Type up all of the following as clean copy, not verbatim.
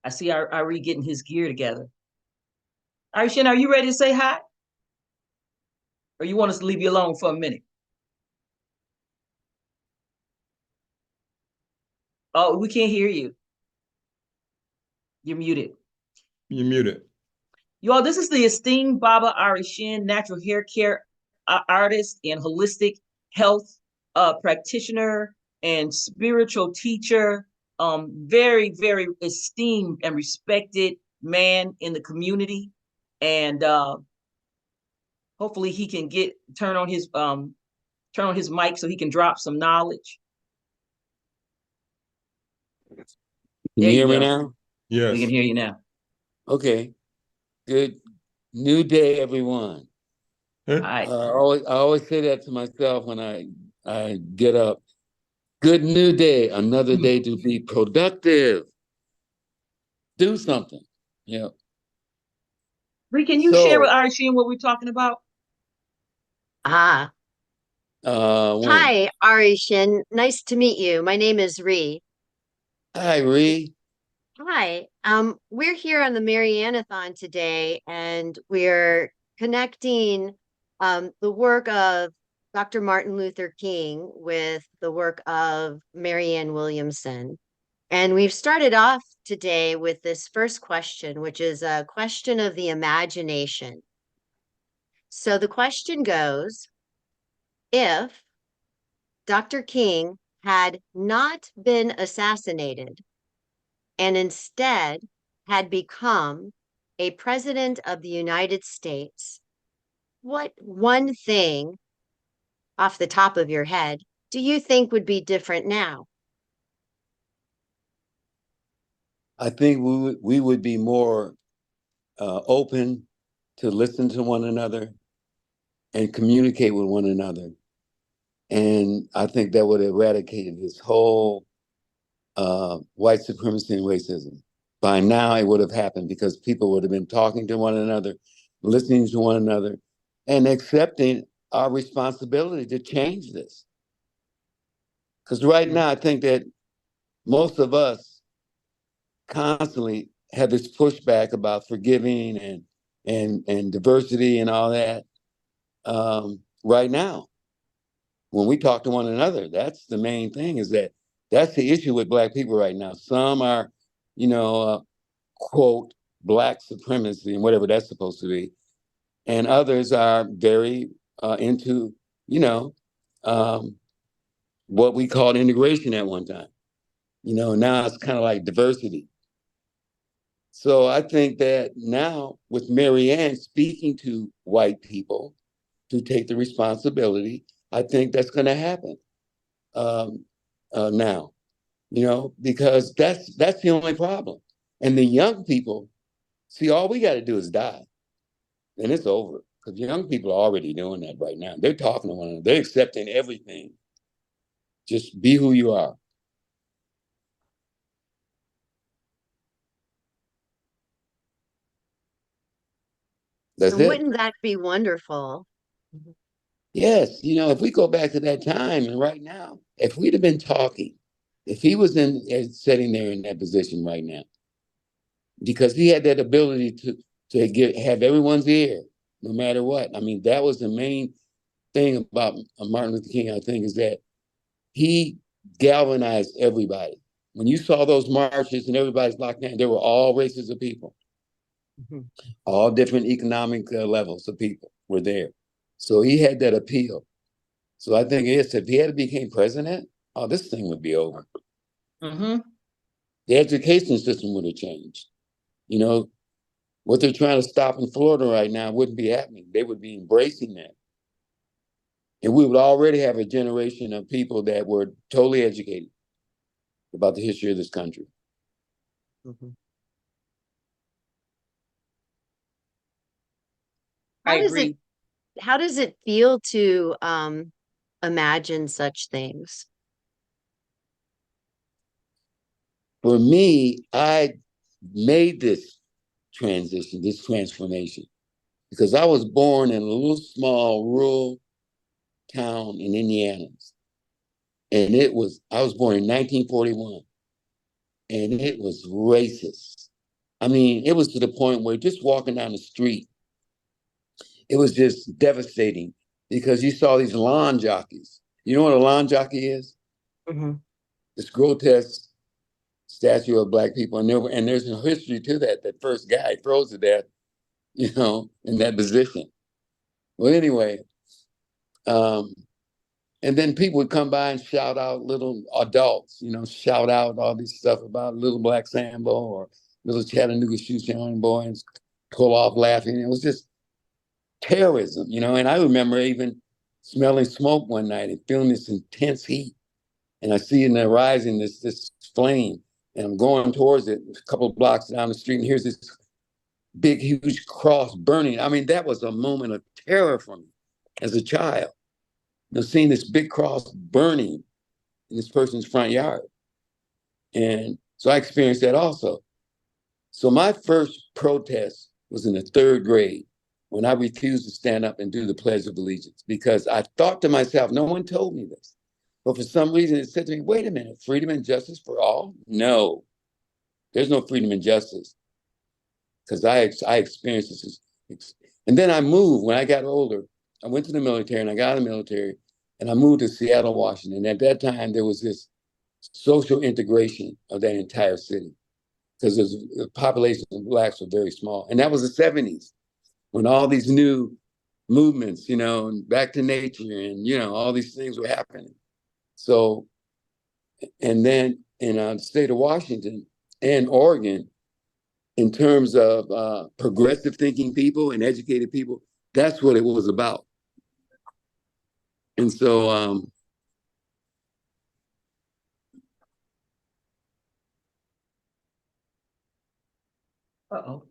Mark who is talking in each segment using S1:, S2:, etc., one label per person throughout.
S1: I see Ari getting his gear together. Ari Shen, are you ready to say hi? Or you want us to leave you alone for a minute? Oh, we can't hear you. You're muted.
S2: You're muted.
S1: You all, this is the esteemed Baba Ari Shen, natural hair care artist and holistic health practitioner and spiritual teacher. Very, very esteemed and respected man in the community. And hopefully he can turn on his mic so he can drop some knowledge.
S3: Can you hear me now?
S2: Yes.
S1: We can hear you now.
S3: Okay. Good. New day, everyone.
S1: All right.
S3: I always say that to myself when I get up. Good new day, another day to be productive. Do something. Yeah.
S1: Bree, can you share with Ari Shen what we're talking about?
S4: Hi, Ari Shen. Nice to meet you. My name is Ree.
S3: Hi, Ree.
S4: Hi. We're here on the Marianneathon today, and we're connecting the work of Dr. Martin Luther King with the work of Marianne Williamson. And we've started off today with this first question, which is a question of the imagination. So the question goes, if Dr. King had not been assassinated and instead had become a president of the United States, what one thing off the top of your head do you think would be different now?
S3: I think we would be more open to listen to one another and communicate with one another. And I think that would have eradicated this whole white supremacy and racism. By now, it would have happened because people would have been talking to one another, listening to one another, and accepting our responsibility to change this. Because right now, I think that most of us constantly have this pushback about forgiving and diversity and all that. Right now, when we talk to one another, that's the main thing, is that's the issue with Black people right now. Some are, quote, Black supremacy and whatever that's supposed to be. And others are very into, what we called integration at one time. Now it's kind of like diversity. So I think that now with Marianne speaking to white people to take the responsibility, I think that's going to happen now, because that's the only problem. And the young people, see, all we got to do is die, and it's over. Because young people are already doing that right now. They're talking to one another. They're accepting everything. Just be who you are. That's it.
S4: Wouldn't that be wonderful?
S3: Yes, if we go back to that time and right now, if we'd have been talking, if he was sitting there in that position right now, because he had that ability to have everyone's ear, no matter what. I mean, that was the main thing about Martin Luther King, I think, is that he galvanized everybody. When you saw those marches and everybody's locked down, there were all races of people. Mm-hmm. All different economic levels of people were there. So he had that appeal. So I think if he had become president, this thing would be over.
S1: Mm-hmm.
S3: The education system would have changed. What they're trying to stop in Florida right now wouldn't be happening. They would be embracing that. And we would already have a generation of people that were totally educated about the history of this country.
S1: Mm-hmm.
S4: How does it feel to imagine such things?
S3: For me, I made this transition, this transformation, because I was born in a little small rural town in Indiana. And I was born in 1941, and it was racist. I mean, it was to the point where just walking down the street, it was just devastating because you saw these lawn jockeys. You know what a lawn jockey is?
S4: Mhm.
S3: This grotesque statue of Black people. And there's a history to that. That first guy throws to death, in that position. Well, anyway, um, and then people would come by and shout out, little adults, shout out all this stuff about Little Black Sambo or Little Chattanooga Shoeshine Boy and pull off laughing. It was just terrorism, and I remember even smelling smoke one night and feeling this intense heat. And I see in the horizon this flame, and I'm going towards it a couple of blocks down the street, and here's this big, huge cross burning. I mean, that was a moment of terror for me as a child. Seeing this big cross burning in this person's front yard. And so I experienced that also. So my first protest was in the third grade when I refused to stand up and do the Pledge of Allegiance because I thought to myself, no one told me this. But for some reason, it said to me, wait a minute, freedom and justice for all? No, there's no freedom and justice because I experienced this. And then I moved when I got older. I went to the military and I got out of the military and I moved to Seattle, Washington. At that time, there was this social integration of that entire city because the population of Blacks were very small. And that was the 70s when all these new movements, and back to nature and, all these things were happening. So, and then in the state of Washington and Oregon, in terms of progressive thinking people and educated people, that's what it was about. And so,
S1: Uh-oh.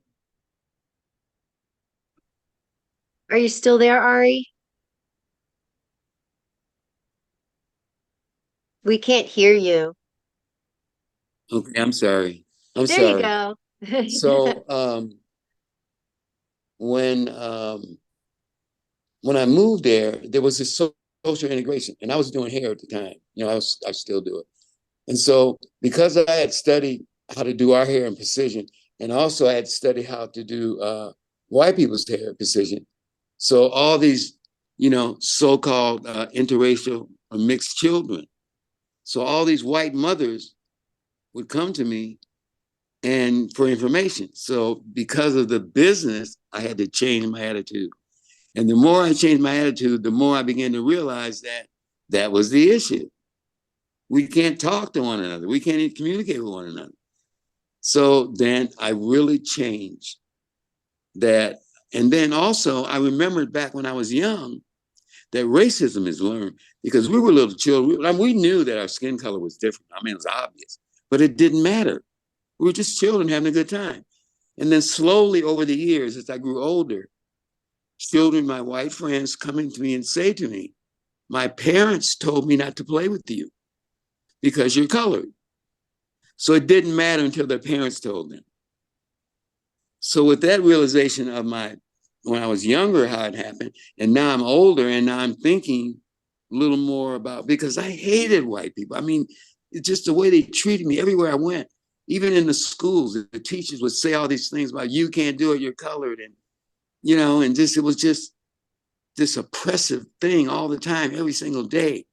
S4: Are you still there, Ari? We can't hear you.
S3: okay, I'm sorry. I'm
S4: There you
S3: sorry.
S4: go.
S3: So when I moved there was this social integration, and I was doing hair at the time. I still do it. And so because I had studied how to do our hair in precision, and also I had studied how to do white people's hair in precision. So all these, so-called interracial or mixed children. So all these white mothers would come to me and for information. So because of the business, I had to change my attitude. And the more I changed my attitude, the more I began to realize that that was the issue. We can't talk to one another. We can't even communicate with one another. So then I really changed that. And then also I remembered back when I was young that racism is learned because we were little children. I mean, we knew that our skin color was different. I mean, it was obvious, but it didn't matter. We were just children having a good time. And then slowly over the years, as I grew older, children, my white friends coming to me and say to me, my parents told me not to play with you because you're colored. So it didn't matter until their parents told them. So with that realization of when I was younger, how it happened, and now I'm older and now I'm thinking a little more about, because I hated white people. I mean, it's just the way they treated me everywhere I went. Even in the schools, the teachers would say all these things about you can't do it, you're colored. And, and it was just this oppressive thing all the time, every single day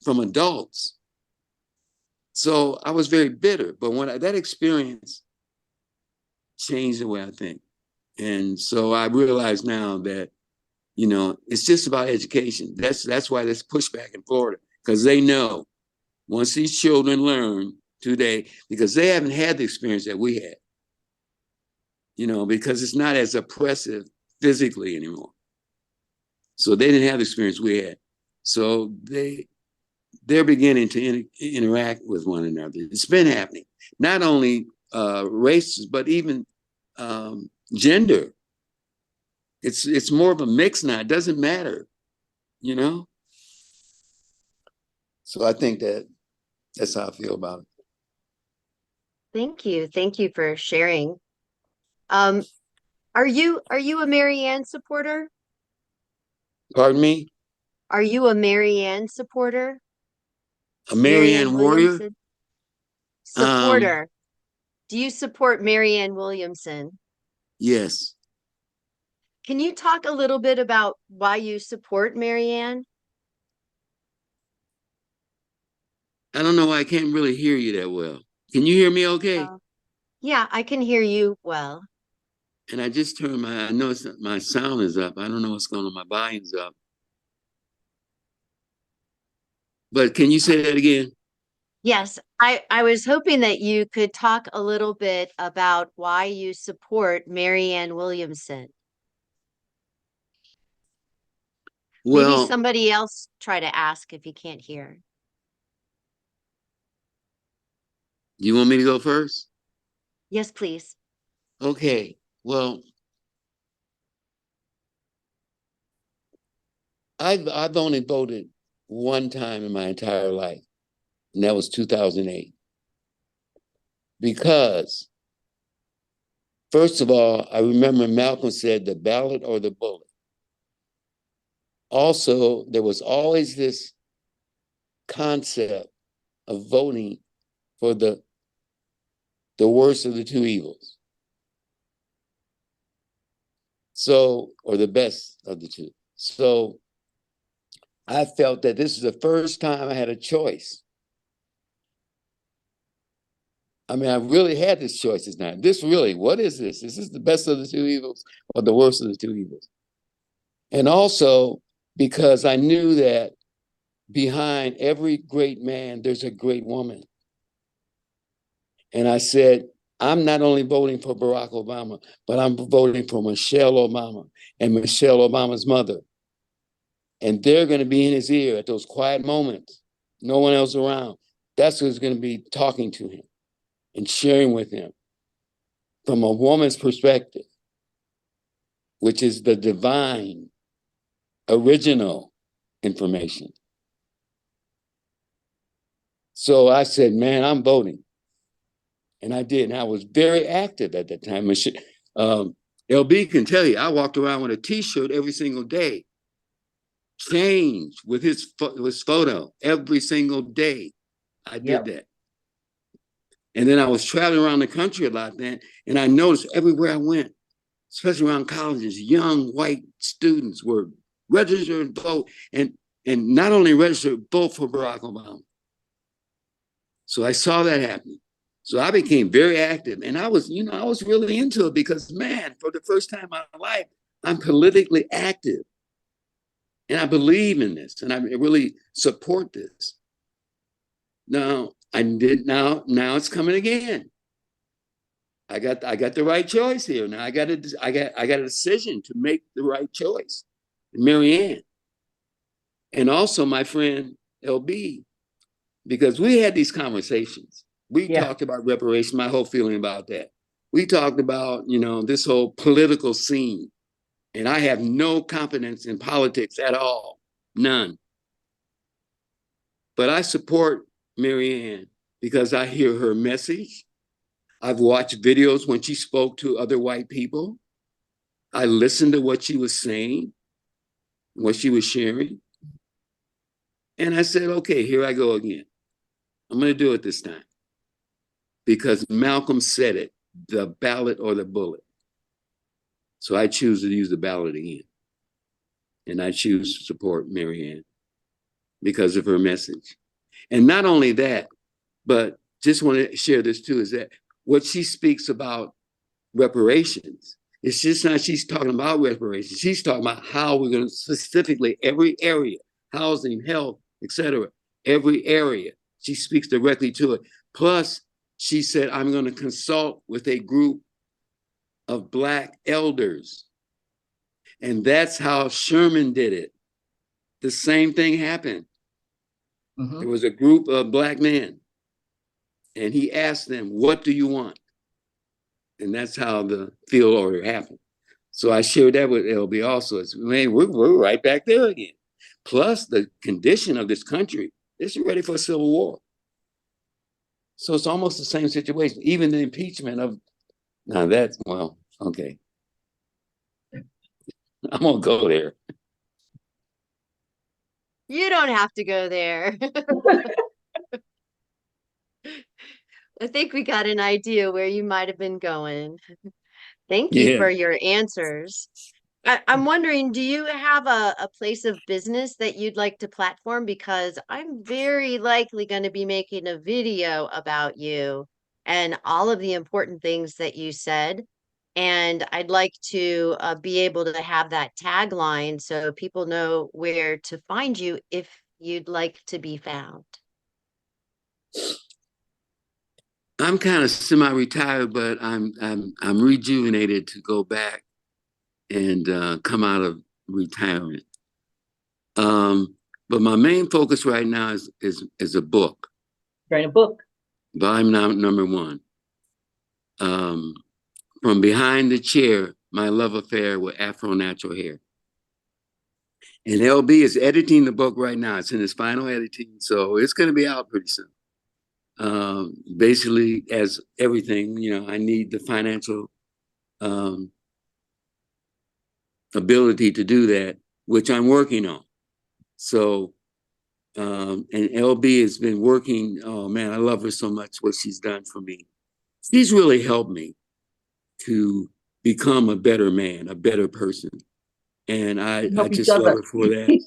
S3: from adults. So I was very bitter. But when that experience changed the way I think. And so I realize now that, it's just about education. That's why there's pushback in Florida, because they know once these children learn today, because they haven't had the experience that we had, because it's not as oppressive physically anymore. So they didn't have the experience we had. So they're beginning to interact with one another. It's been happening. Not only races, but even gender. It's more of a mix now. It doesn't matter, So I think that's how I feel about it.
S4: Thank you. Thank you for sharing. Are you a Marianne supporter?
S3: Pardon me?
S4: Are you a Marianne supporter?
S3: A Marianne warrior?
S4: Williamson supporter. Do you support Marianne Williamson?
S3: Yes.
S4: Can you talk a little bit about why you support Marianne?
S3: I don't know why I can't really hear you that well. Can you hear me okay?
S4: Yeah, I can hear you well.
S3: And I just turned I know my sound is up. I don't know what's going on. My volume's up. But can you say that again?
S4: Yes, I was hoping that you could talk a little bit about why you support Marianne Williamson. Maybe
S3: Well,
S4: somebody else try to ask if you can't hear.
S3: you want me to go first?
S4: Yes, please.
S3: Okay. Well, I've only voted one time in my entire life, and that was 2008. Because, first of all, I remember Malcolm said the ballot or the bullet. Also, there was always this concept of voting for the worst of the two evils. So, or the best of the two. So I felt that this is the first time I had a choice. I mean, I really had this choice this time. This really, what is this? Is this the best of the two evils or the worst of the two evils? And also because I knew that behind every great man, there's a great woman. And I said, I'm not only voting for Barack Obama, but I'm voting for Michelle Obama and Michelle Obama's mother. And they're going to be in his ear at those quiet moments, no one else around. That's who's going to be talking to him and sharing with him from a woman's perspective, which is the divine, original information. So I said, man, I'm voting. And I did. And I was very active at that time. LB can tell you, I walked around with a T-shirt every single day, changed with his photo every single day. I did that. And then I was traveling around the country a lot then, and I noticed everywhere I went, especially around colleges, young white students were registered to vote, and not only registered, vote for Barack Obama. So I saw that happening. So I became very active, and I was really into it because, man, for the first time in my life, I'm politically active. And I believe in this, and I really support this. Now it's coming again. I got the right choice here. Now I got a decision to make the right choice. Marianne. And also my friend LB, because we had these conversations. We talked about reparations, my whole feeling about that. We talked about, this whole political scene. And I have no confidence in politics at all. None. But I support Marianne because I hear her message. I've watched videos when she spoke to other white people. I listened to what she was saying, what she was sharing. And I said, okay, here I go again. I'm going to do it this time. Because Malcolm said it, the ballot or the bullet. So I choose to use the ballot again. And I choose to support Marianne because of her message. And not only that, but just want to share this too, is that what she speaks about reparations, it's just not she's talking about reparations. She's talking about how we're going to specifically every area, housing, health, etc. Every area. She speaks directly to it. Plus, she said, I'm going to consult with a group of Black elders. And that's how Sherman did it. The same thing happened. Mm-hmm. There was a group of Black men, and he asked them, what do you want? And that's how the field order happened. So I shared that with LB also. It's, man, we're right back there again. Plus the condition of this country, it's ready for a civil war. So it's almost the same situation. Even the impeachment of, now that's, well, okay. I'm gonna go there.
S4: You don't have to go there. I think we got an idea where you might have been going. Thank you
S3: Yeah.
S4: for your answers. I'm wondering, do you have a place of business that you'd like to platform? Because I'm very likely going to be making a video about you and all of the important things that you said. And I'd like to be able to have that tagline so people know where to find you if you'd like to be found.
S3: I'm kind of semi-retired, but I'm rejuvenated to go back and come out of retirement. But my main focus right now is a book.
S1: Writing a book.
S3: Volume number 1. From Behind the Chair, My Love Affair with Afro Natural Hair. And LB is editing the book right now. It's in its final editing, so it's going to be out pretty soon. Basically, as everything, I need the financial ability to do that, which I'm working on. So, and LB has been working. Oh man, I love her so much, what she's done for me. She's really helped me to become a better man, a better person. And I just love her for that.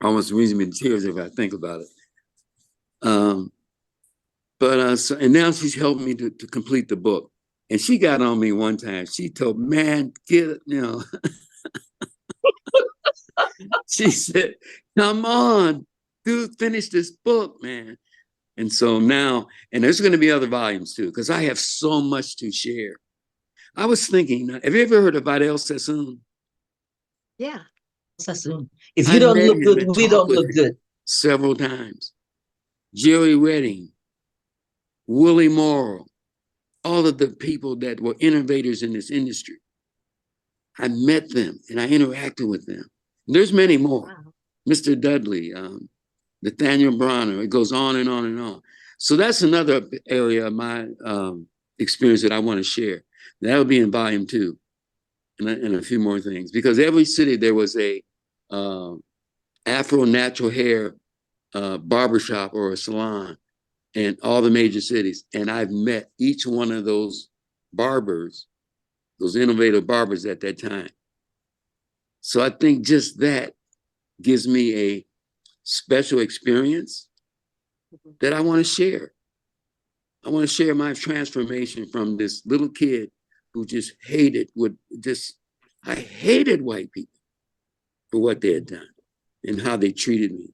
S3: Almost brings me to tears if I think about it. And now she's helped me to complete the book. And she got on me one time. She told, man, she said, come on, dude, finish this book, man. And so now, and there's going to be other volumes too, because I have so much to share. I was thinking, have you ever heard of Vidal Sassoon?
S4: Yeah.
S1: Sassoon. If you don't look good, we don't look good.
S3: Several times. Jerry Redding, Willie Morrow, all of the people that were innovators in this industry. I met them and I interacted with them. There's many more. Wow. Mr. Dudley, Nathaniel Bronner, it goes on and on and on. So that's another area of my experience that I want to share. That'll be in volume 2 and a few more things. Because every city there was a Afro natural hair barbershop or a salon in all the major cities. And I've met each one of those barbers, those innovative barbers at that time. So I think just that gives me a special experience that I want to share. I want to share my transformation from this little kid who just I hated white people for what they had done and how they treated me.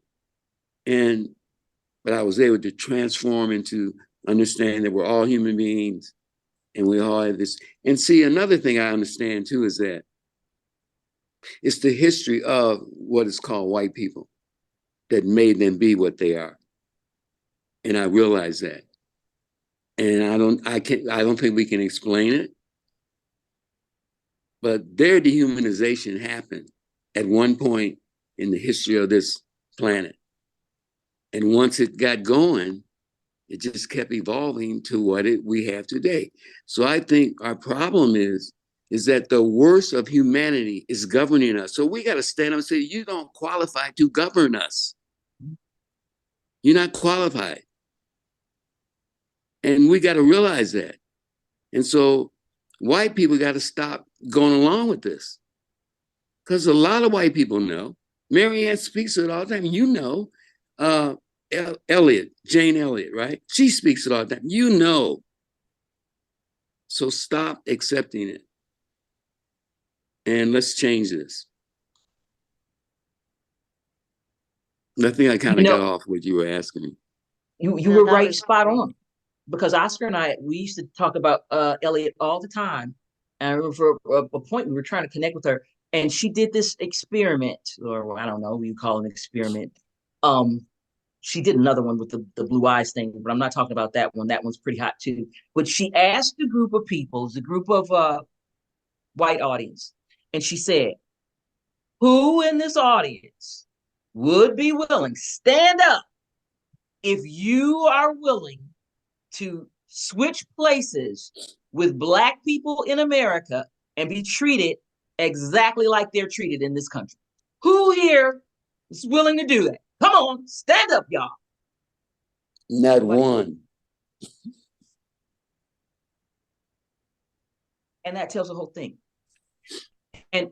S3: But I was able to transform into understanding that we're all human beings and we all have this. And see, another thing I understand too is that it's the history of what is called white people that made them be what they are. And I realize that. And I don't think we can explain it. But their dehumanization happened at one point in the history of this planet. And once it got going, it just kept evolving to what we have today. So I think our problem is that the worst of humanity is governing us. So we got to stand up and say, you don't qualify to govern us. You're not qualified. And we got to realize that. And so white people got to stop going along with this. Because a lot of white people know. Marianne speaks it all the time. You know, Jane Elliott, right? She speaks it all the time. You know. So stop accepting it. And let's change this. I think I kind of got off what you were asking me.
S1: You were right, spot on. Because Oscar and I, we used to talk about Elliot all the time. And I remember for a point we were trying to connect with her, and she did this experiment, or I don't know, you call it an experiment. She did another one with the blue eyes thing, but I'm not talking about that one. That one's pretty hot too. But she asked a group of people, a group of white audience, and she said, "Who in this audience would be willing, stand up, if you are willing to switch places with Black people in America and be treated exactly like they're treated in this country? Who here is willing to do that? Come on, stand up, y'all."
S3: Not one.
S1: And that tells the whole thing. And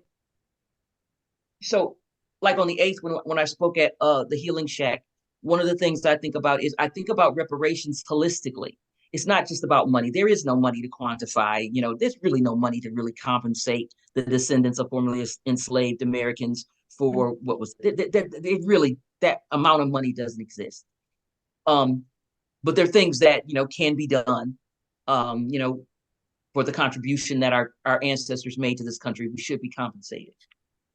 S1: so, like on the 8th, when I spoke at the Healing Shack, one of the things I think about is I think about reparations holistically. It's not just about money. There is no money to quantify. There's really no money to really compensate the descendants of formerly enslaved Americans for what was really, that amount of money doesn't exist. But there are things that can be done. For the contribution that our ancestors made to this country, we should be compensated.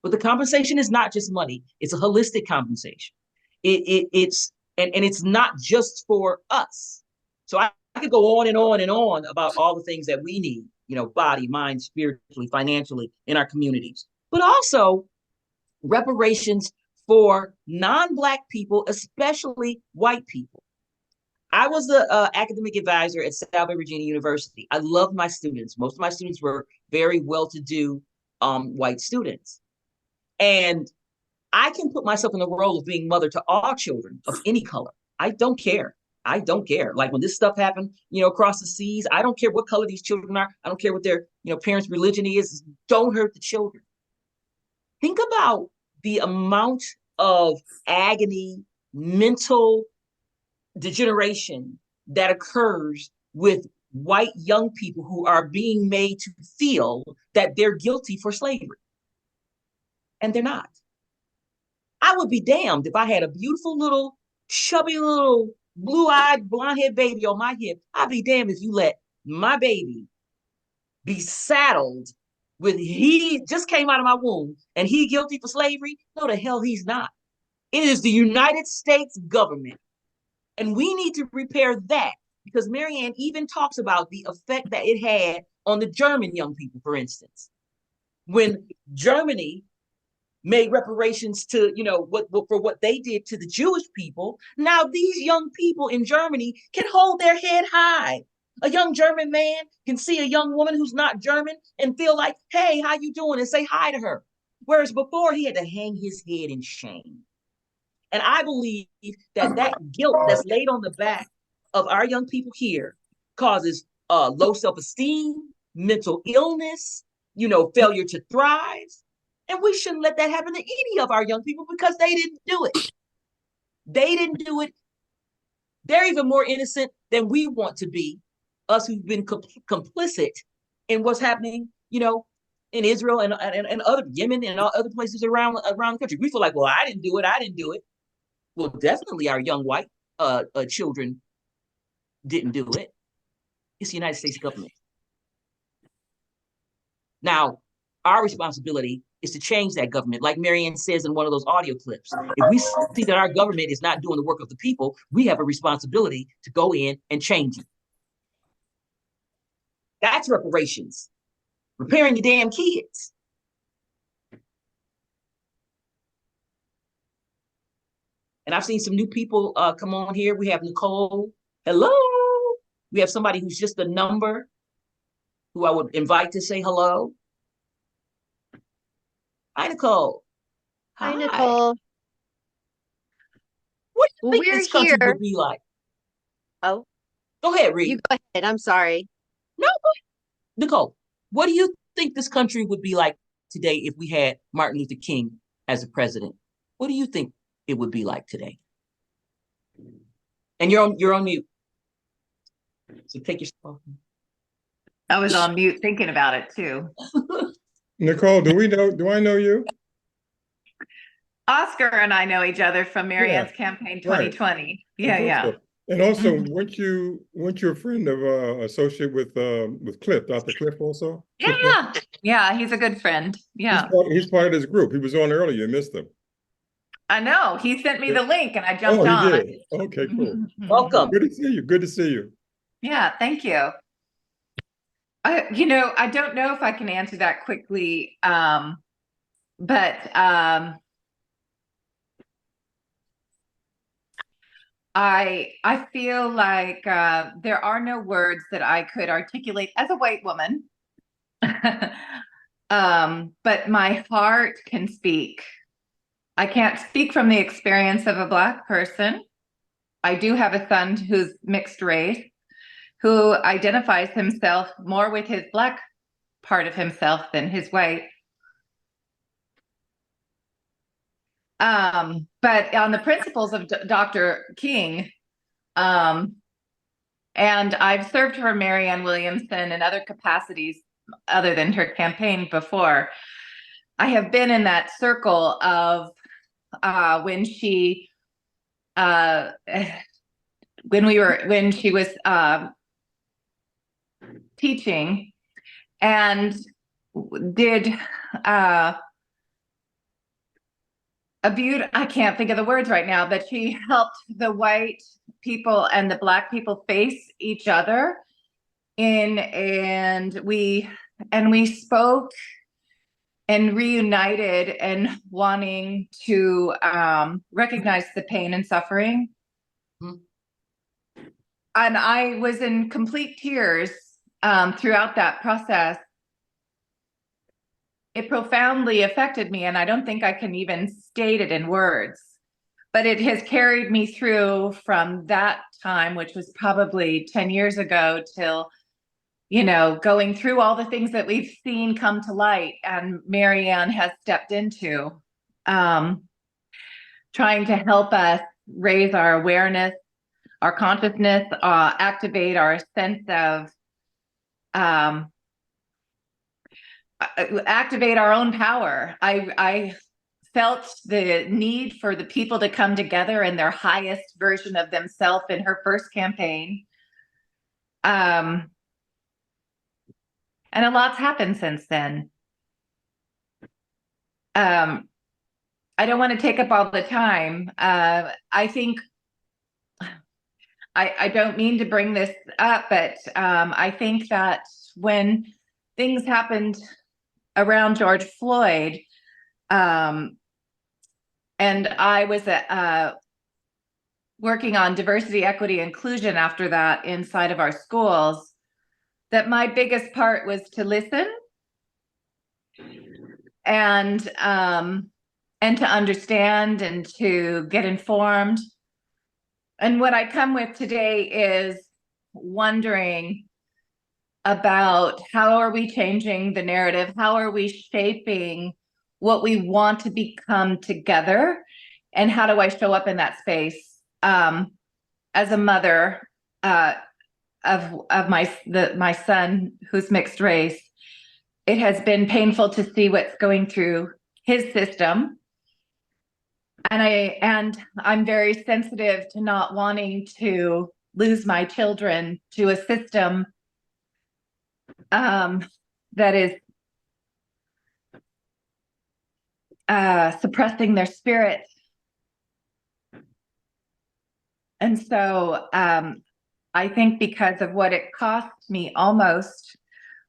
S1: But the compensation is not just money; it's a holistic compensation. It's not just for us. So I could go on and on and on about all the things that we need, body, mind, spiritually, financially in our communities, but also reparations for non-Black people, especially white people. I was the academic advisor at Salve Regina University. I loved my students. Most of my students were very well-to-do white students. And I can put myself in the role of being mother to all children of any color. I don't care. I don't care. Like when this stuff happened, across the seas, I don't care what color these children are. I don't care what their, parents' religion is. Don't hurt the children. Think about the amount of agony, mental degeneration that occurs with white young people who are being made to feel that they're guilty for slavery. And they're not. I would be damned if I had a beautiful little, chubby little, blue-eyed, blonde-haired baby on my hip. I'd be damned if you let my baby be saddled with, he just came out of my womb and he guilty for slavery. No, the hell he's not. It is the United States government. And we need to repair that, because Marianne even talks about the effect that it had on the German young people, for instance. When Germany made reparations to, for what they did to the Jewish people, now these young people in Germany can hold their head high. A young German man can see a young woman who's not German and feel like, hey, how you doing? And say hi to her. Whereas before he had to hang his head in shame. And I believe that guilt that's laid on the back of our young people here causes low self-esteem, mental illness, failure to thrive. And we shouldn't let that happen to any of our young people because they didn't do it. They didn't do it. They're even more innocent than we want to be, us who've been complicit in what's happening, in Israel and other Yemen and other places around the country. We feel like, well, I didn't do it. Well, definitely our young white children didn't do it. It's the United States government. Now, our responsibility is to change that government. Like Marianne says in one of those audio clips, if we see that our government is not doing the work of the people, we have a responsibility to go in and change it. That's reparations. Repairing your damn kids. And I've seen some new people come on here. We have Nicole. Hello. We have somebody who's just a number who I would invite to say hello. Hi, Nicole.
S4: Hi, Nicole.
S1: What do you think this country would be like?
S4: Oh.
S1: Go ahead, Reed.
S4: You go ahead. I'm sorry.
S1: No, Nicole, what do you think this country would be like today if we had Martin Luther King as a president? What do you think it would be like today? And you're on mute. So take yourself off.
S2: I was on mute thinking about it too.
S5: Nicole, do I know you?
S2: Oscar and I know each other from Marianne's Campaign 2020. Right. Yeah.
S5: So. And also, weren't you a friend of associate with Cliff, Dr. Cliff also?
S2: Yeah, he's a good friend. Yeah.
S5: He's part of this group. He was on earlier, you missed him.
S2: I know. He sent me the link and I jumped
S5: on.
S2: He
S5: did. Okay, cool.
S1: Welcome.
S5: Good to see you.
S2: Yeah, thank you. I don't know if I can answer that quickly, but I feel like there are no words that I could articulate as a white woman, but my heart can speak. I can't speak from the experience of a Black person. I do have a son who's mixed race, who identifies himself more with his Black part of himself than his white. But on the principles of Dr. King, and I've served for Marianne Williamson in other capacities other than her campaign before. I have been in that circle of when she was teaching, and did I can't think of the words right now, but she helped the white people and the Black people face each other and we spoke and reunited and wanting to recognize the pain and suffering. Mm-hmm. And I was in complete tears throughout that process. It profoundly affected me, and I don't think I can even state it in words, but it has carried me through from that time, which was probably 10 years ago, till, you know, going through all the things that we've seen come to light and Marianne has stepped into, trying to help us raise our awareness, our consciousness, activate our sense of activate our own power. I felt the need for the people to come together in their highest version of themselves in her first campaign. And a lot's happened since then. I don't want to take up all the time. I think I don't mean to bring this up, but I think that when things happened around George Floyd, and I was working on diversity, equity, inclusion after that inside of our schools, that my biggest part was to listen and to understand and to get informed. And what I come with today is wondering about how are we changing the narrative? How are we shaping what we want to become together? And how do I show up in that space as a mother of my son who's mixed race? It has been painful to see what's going through his system. And I'm very sensitive to not wanting to lose my children to a system that is suppressing their spirit. And so I think because of what it cost me almost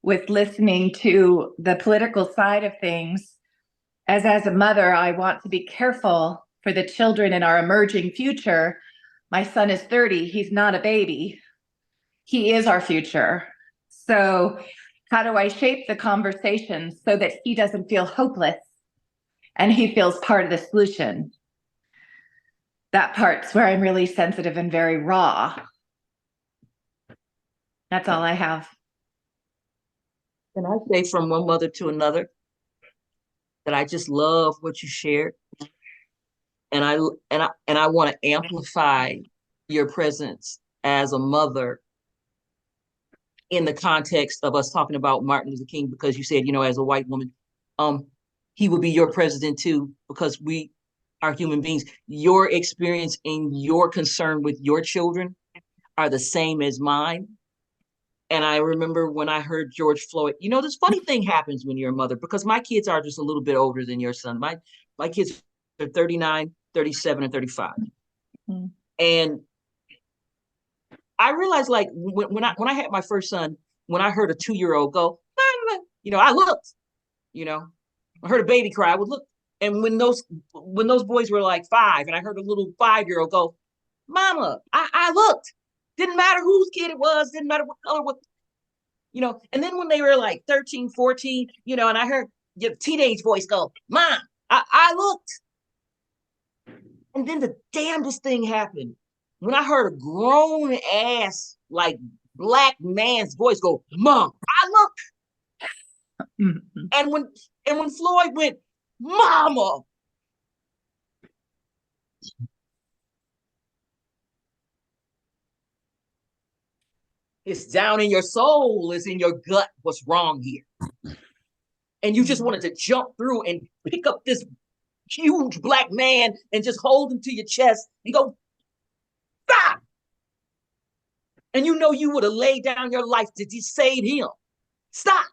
S2: with listening to the political side of things, as a mother, I want to be careful for the children in our emerging future. My son is 30, he's not a baby. He is our future. So how do I shape the conversation so that he doesn't feel hopeless and he feels part of the solution? That part's where I'm really sensitive and very raw. That's all I have.
S1: Can I say from one mother to another that I just love what you shared, and I want to amplify your presence as a mother in the context of us talking about Martin Luther King, because you said, you know, as a white woman, he would be your president too, because we are human beings. Your experience and your concern with your children are the same as mine. And I remember when I heard George Floyd, you know, this funny thing happens when you're a mother, because my kids are just a little bit older than your son. My kids are 39, 37, and 35. Mm-hmm. And I realized, like, when I had my first son, when I heard a 2-year-old go, you know, I looked, you know, I heard a baby cry, I would look. And when those boys were like 5, and I heard a little 5-year-old go, Mama, I looked. Didn't matter whose kid it was, didn't matter what color, what, you know. And then when they were like 13, 14, you know, and I heard your teenage voice go, Mom, I looked. And then the damnedest thing happened. When I heard a grown ass, like Black man's voice go, Mom. I look,
S2: Mhm.
S1: and when Floyd went, Mama, it's down in your soul, it's in your gut. What's wrong here? And you just wanted to jump through and pick up this huge black man and just hold him to your chest and go, stop. And you know you would have laid down your life to save him. Stop.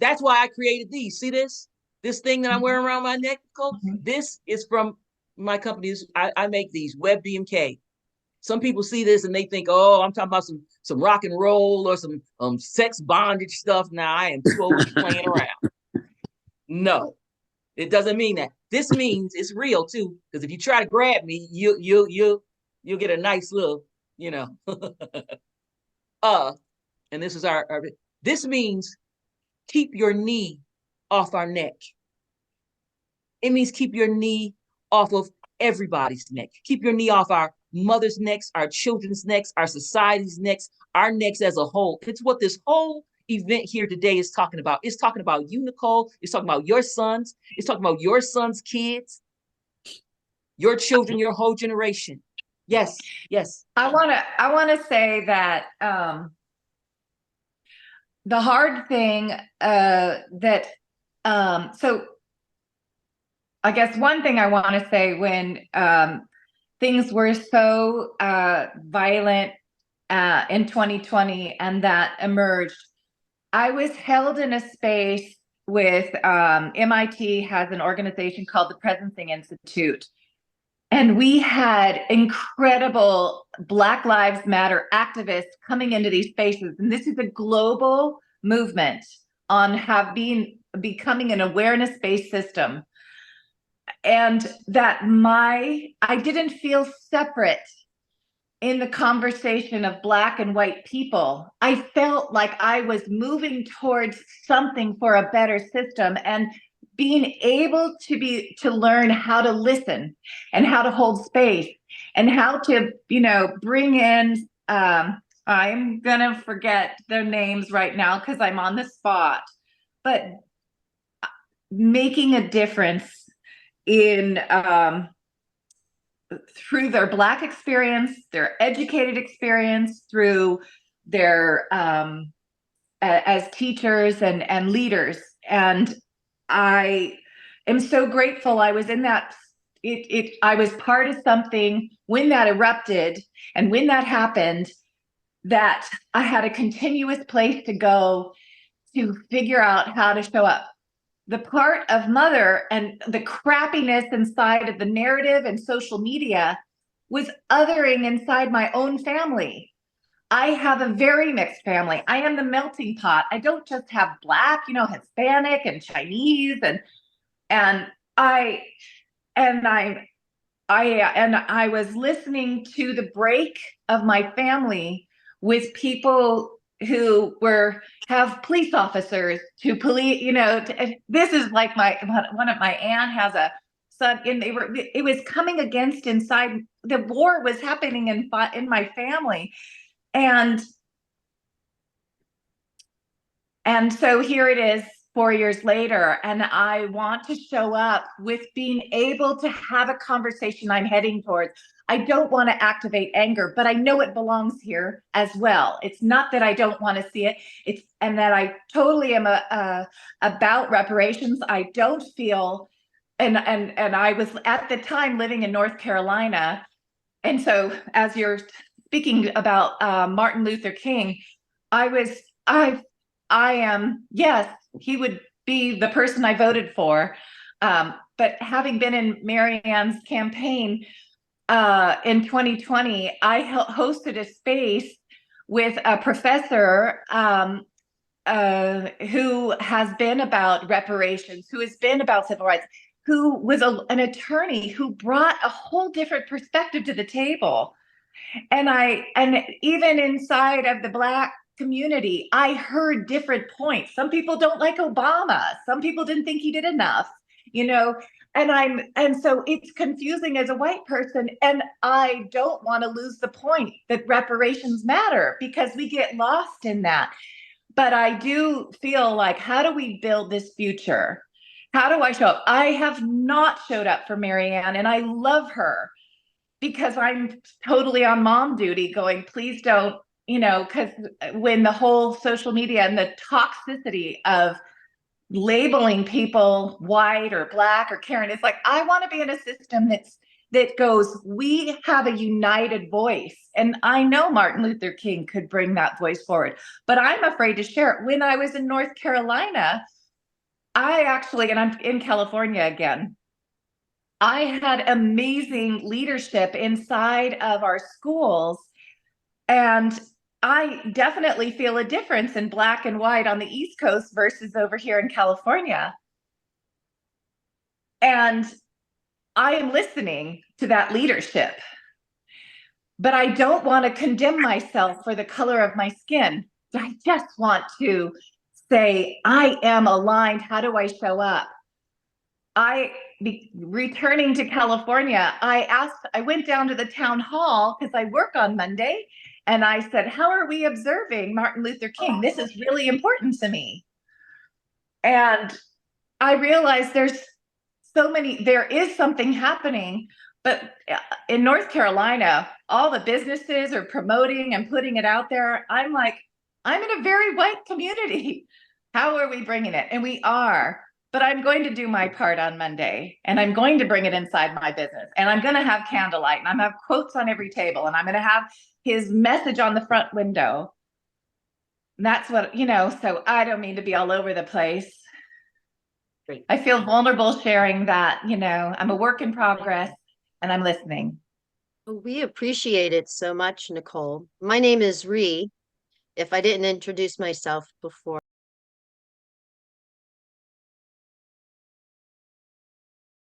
S1: That's why I created these. See this? This thing that I'm wearing around my neck, Nicole? This is from my companies. I make these, Web BMK. Some people see this and they think, oh, I'm talking about some rock and roll or some sex bondage stuff. Now I am too old to be playing around. No, it doesn't mean that. This means it's real too. Because if you try to grab me, you'll get a nice little, you know. And this is our this means keep your knee off our neck. It means keep your knee off of everybody's neck. Keep your knee off our mother's necks, our children's necks, our society's necks, our necks as a whole. It's what this whole event here today is talking about. It's talking about you, Nicole. It's talking about your sons. It's talking about your sons' kids, your children, your whole generation. Yes, yes.
S2: I want to say that the hard thing so I guess one thing I want to say when things were so violent in 2020 and that emerged, I was held in a space with MIT has an organization called the Presencing Institute. And we had incredible Black Lives Matter activists coming into these spaces. And this is a global movement on becoming an awareness-based system. And that I didn't feel separate in the conversation of Black and white people. I felt like I was moving towards something for a better system, and being able to learn how to listen and how to hold space and how to, bring in, I'm gonna forget their names right now because I'm on the spot, but making a difference in through their Black experience, their educated experience, through their as teachers and leaders. And I am so grateful I was in that. I was part of something when that erupted and when that happened, that I had a continuous place to go to figure out how to show up. The part of mother and the crappiness inside of the narrative and social media was othering inside my own family. I have a very mixed family. I am the melting pot. I don't just have Black, Hispanic and Chinese and I was listening to the break of my family with people who have police officers to police, this is like one of my aunt has a son, and it was coming against inside. The war was happening in my family. And so here it is 4 years later, and I want to show up with being able to have a conversation I'm heading towards. I don't want to activate anger, but I know it belongs here as well. It's not that I don't want to see it. And that I totally am about reparations. I don't feel, and I was at the time living in North Carolina. And so as you're speaking about Martin Luther King, I am, yes, he would be the person I voted for. But having been in Marianne's campaign in 2020, I hosted a space with a professor who has been about reparations, who has been about civil rights, who was an attorney who brought a whole different perspective to the table. And even inside of the Black community, I heard different points. Some people don't like Obama. Some people didn't think he did enough. you know, and so it's confusing as a white person. And I don't want to lose the point that reparations matter, because we get lost in that. But I do feel like, how do we build this future? How do I show up? I have not showed up for Marianne, and I love her, because I'm totally on mom duty going, please don't, because when the whole social media and the toxicity of labeling people white or black or Karen, it's like, I want to be in a system that goes, we have a united voice. And I know Martin Luther King could bring that voice forward, but I'm afraid to share it. When I was in North Carolina, and I'm in California again, I had amazing leadership inside of our schools. And I definitely feel a difference in black and white on the East Coast versus over here in California. And I am listening to that leadership, but I don't want to condemn myself for the color of my skin. I just want to say, I am aligned. How do I show up? Returning to California, I went down to the town hall because I work on Monday, and I said, how are we observing Martin Luther King? This is really important to me. And I realized there is something happening, but in North Carolina, all the businesses are promoting and putting it out there. I'm like, I'm in a very white community. How are we bringing it? And we are. But I'm going to do my part on Monday, and I'm going to bring it inside my business, and I'm going to have candlelight, and I'm going to have quotes on every table, and I'm going to have his message on the front window. And that's what, so I don't mean to be all over the place.
S4: Great.
S2: I feel vulnerable sharing that, I'm a work in progress, and I'm listening.
S4: We appreciate it so much, Nicole. My name is Ree, if I didn't introduce myself before.